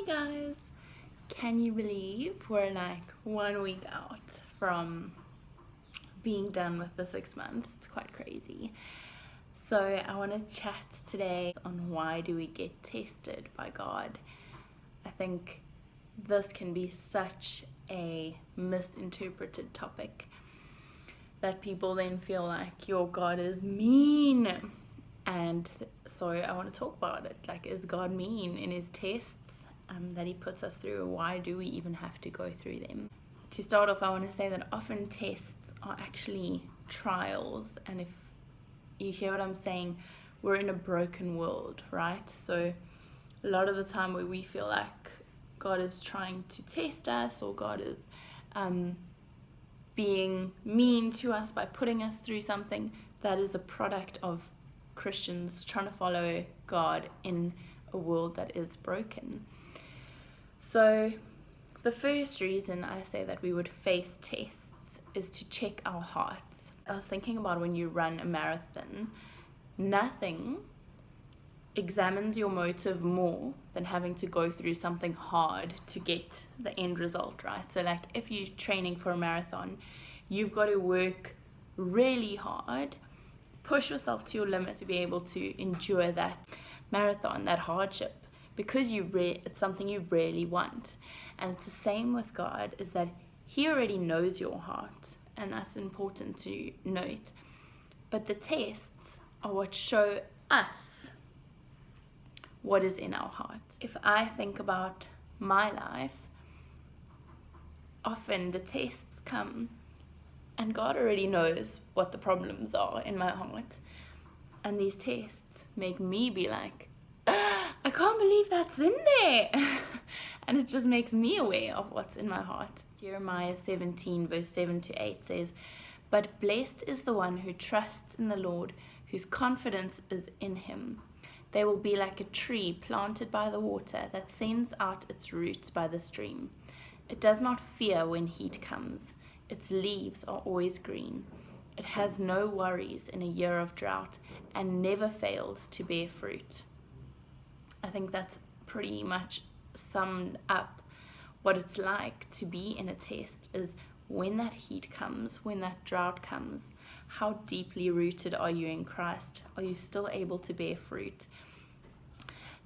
Guys, can you believe we're like 1 week out from being done with the 6 months? It's quite crazy. So I want to chat today on why do we get tested by God. I think this can be such a misinterpreted topic that people then feel like your God is mean. And so I want to talk about it. Like, is God mean in his tests that he puts us through? Why do we even have to go through them? To start off, I want to say that often tests are actually trials. And if you hear what I'm saying, we're in a broken world, right? So a lot of the time where we feel like God is trying to test us, or God is being mean to us by putting us through something, that is a product of Christians trying to follow God in a world that is broken. So the first reason I say that we would face tests is to check our hearts. I was thinking about when you run a marathon, nothing examines your motive more than having to go through something hard to get the end result, right? So like if you're training for a marathon, you've got to work really hard, push yourself to your limit to be able to endure that marathon, that hardship, because it's something you really want. And it's the same with God, is that he already knows your heart, and that's important to note. But the tests are what show us what is in our heart. If I think about my life, often the tests come and God already knows what the problems are in my heart. And these tests make me be like, I can't believe that's in there. And it just makes me aware of what's in my heart. Jeremiah 17 verse 7-8 says, "But blessed is the one who trusts in the Lord, whose confidence is in him. They will be like a tree planted by the water that sends out its roots by the stream. It does not fear when heat comes. Its leaves are always green. It has no worries in a year of drought and never fails to bear fruit." I think that's pretty much summed up what it's like to be in a test, is when that heat comes, when that drought comes, how deeply rooted are you in Christ? Are you still able to bear fruit?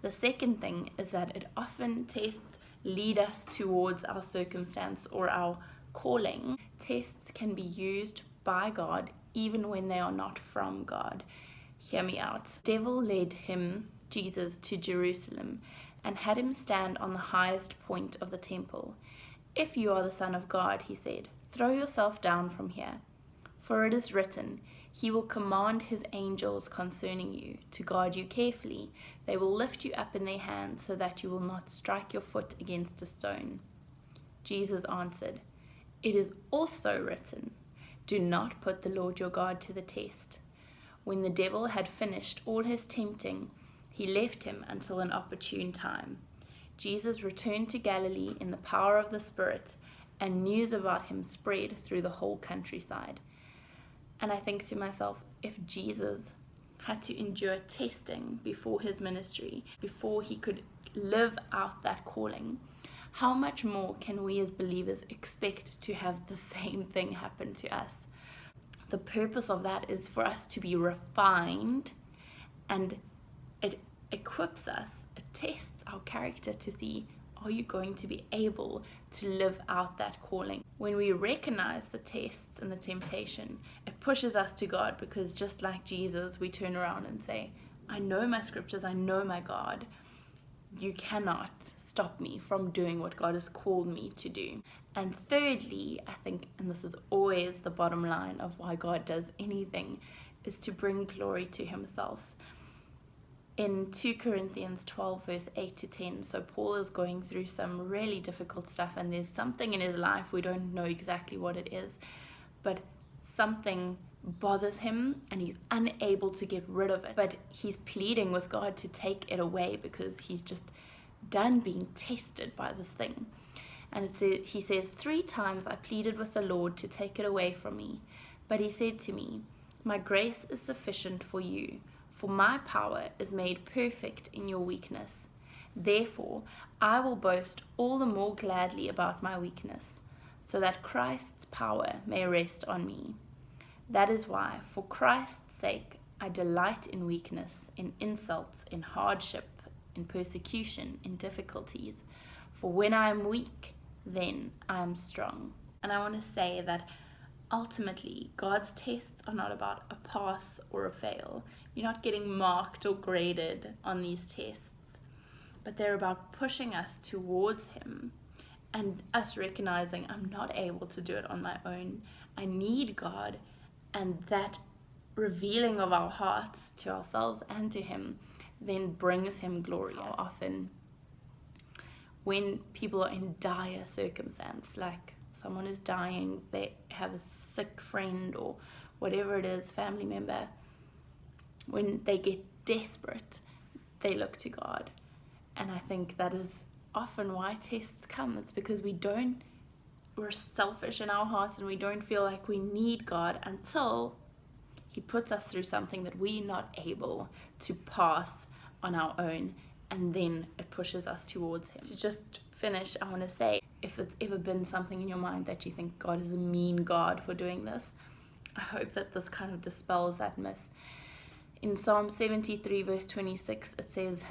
The second thing is that it often tests lead us towards our circumstance or our calling. Tests can be used by God even when they are not from God. Hear me out. The devil led Jesus, to Jerusalem and had him stand on the highest point of the temple. "If you are the Son of God," he said, "throw yourself down from here. For it is written, he will command his angels concerning you to guard you carefully. They will lift you up in their hands so that you will not strike your foot against a stone." Jesus answered, "It is also written, do not put the Lord your God to the test." When the devil had finished all his tempting, he left him until an opportune time. Jesus returned to Galilee in the power of the Spirit, and news about him spread through the whole countryside. And I think to myself, if Jesus had to endure testing before his ministry, before he could live out that calling, how much more can we as believers expect to have the same thing happen to us? The purpose of that is for us to be refined, and it equips us, it tests our character to see, are you going to be able to live out that calling? When we recognize the tests and the temptation, it pushes us to God, because just like Jesus, we turn around and say, I know my scriptures, I know my God. You cannot stop me from doing what God has called me to do. And thirdly, I think, and this is always the bottom line of why God does anything, is to bring glory to himself. In 2 Corinthians 12 verse 8-10, so Paul is going through some really difficult stuff, and there's something in his life, we don't know exactly what it is, but something bothers him and he's unable to get rid of it, but he's pleading with God to take it away because he's just done being tested by this thing. And he says, 3 times I pleaded with the Lord to take it away from me, but he said to me, my grace is sufficient for you, for my power is made perfect in your weakness. Therefore, I will boast all the more gladly about my weakness, so that Christ's power may rest on me. That is why, for Christ's sake, I delight in weakness, in insults, in hardship, in persecution, in difficulties. For when I am weak, then I am strong. And I want to say that ultimately, God's tests are not about a pass or a fail. You're not getting marked or graded on these tests, but they're about pushing us towards Him and us recognizing I'm not able to do it on my own. I need God, and that revealing of our hearts to ourselves and to Him then brings Him glory. How often when people are in dire circumstance, like someone is dying, they have a sick friend or whatever it is, family member, when they get desperate, they look to God. And I think that is often why tests come. It's because we're selfish in our hearts and we don't feel like we need God until He puts us through something that we're not able to pass on our own, and then it pushes us towards Him. To just finish, I want to say, if it's ever been something in your mind that you think God is a mean God for doing this, I hope that this kind of dispels that myth. In Psalm 73 verse 26, it says,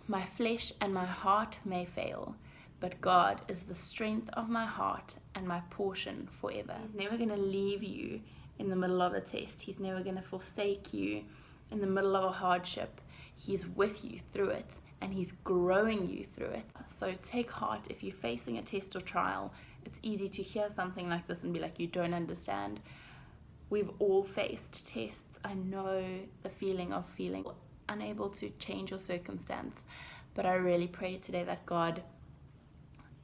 "My flesh and my heart may fail, but God is the strength of my heart and my portion forever." He's never going to leave you in the middle of a test. He's never going to forsake you in the middle of a hardship. He's with you through it, and He's growing you through it. So take heart if you're facing a test or trial. It's easy to hear something like this and be like, you don't understand. We've all faced tests. I know the feeling of feeling unable to change your circumstance, but I really pray today that God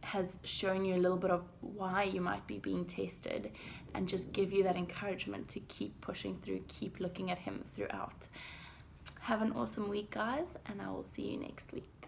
has shown you a little bit of why you might be being tested, and just give you that encouragement to keep pushing through, keep looking at Him throughout. Have an awesome week, guys, and I will see you next week.